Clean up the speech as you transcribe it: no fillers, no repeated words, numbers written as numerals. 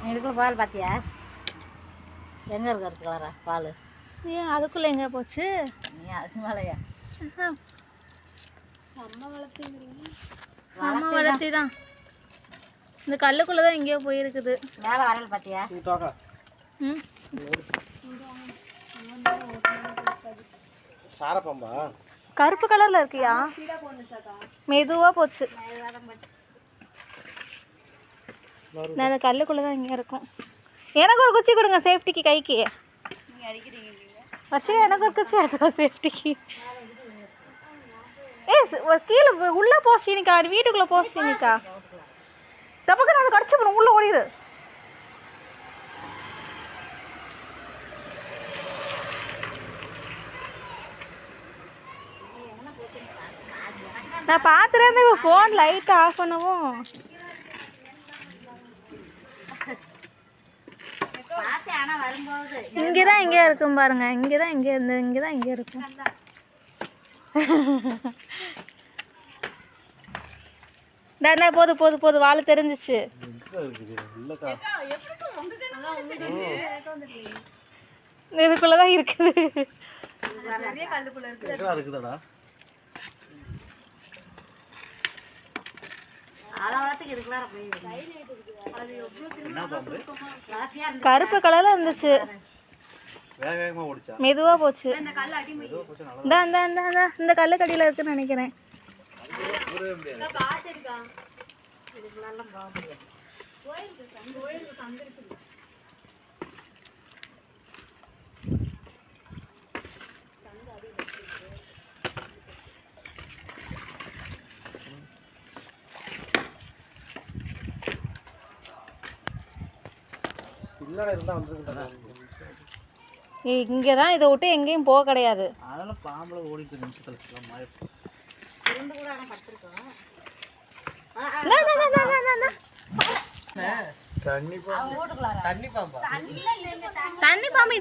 இதுக்குள்ள பால் பார்த்தியா? எங்கே இருக்கிறது கலரா பால்? ஏன் அதுக்குள்ளே எங்கே போச்சு? நீ அதுக்கு மேலையா? செம்ம வளர்த்தி தான். இந்த கல்லுக்குள்ளே தான் எங்கேயோ போயிருக்குது. மேலே வரையில் பார்த்தியா? ம் சாரப்பம்பா கருப்பு கலரில் இருக்கியா? மெதுவாக போச்சு. நான் அந்த கல்லுக்குள்ளே தான் இங்கே இருக்கும். எனக்கு ஒரு குச்சி கொடுங்க சேஃப்டிக்கு கைக்கு. வச்சு எனக்கு ஒரு குச்சி எடுத்துக்கோ சேஃப்டிக்கு. கீழே உள்ளே போசினிக்கா, வீட்டுக்குள்ளே போசினிக்கா. தப்புக்கு நான் கடிச்சு போகிறேன், உள்ளே ஓடிடு. நான் பார்த்துருந்தேன். இப்போ ஃபோன் லைட் ஆஃப் பண்ணவும் இங்கே தான் எங்கேயா இருக்கும் பாருங்க. இங்கே தான் எங்கே இருந்து இங்கே தான் எங்கேயா இருக்கும். போதும் போதும் போதும் வாழை தெரிஞ்சிச்சு. இதுக்குள்ளதான் இருக்குது. கருப்பு கலர்ல இருந்துச்சு, மெதுவா போச்சு. இந்த கல்லுக்கடியில இருக்குன்னு நினைக்கிறேன். இங்கதான் இதை விட்டு எங்கேயும் போக கிடையாது. அதெல்லாம் பாம்பளை ஓடிட்டு நிமிஷத்துல தண்ணி பாம்பா. தண்ணி பாம்பு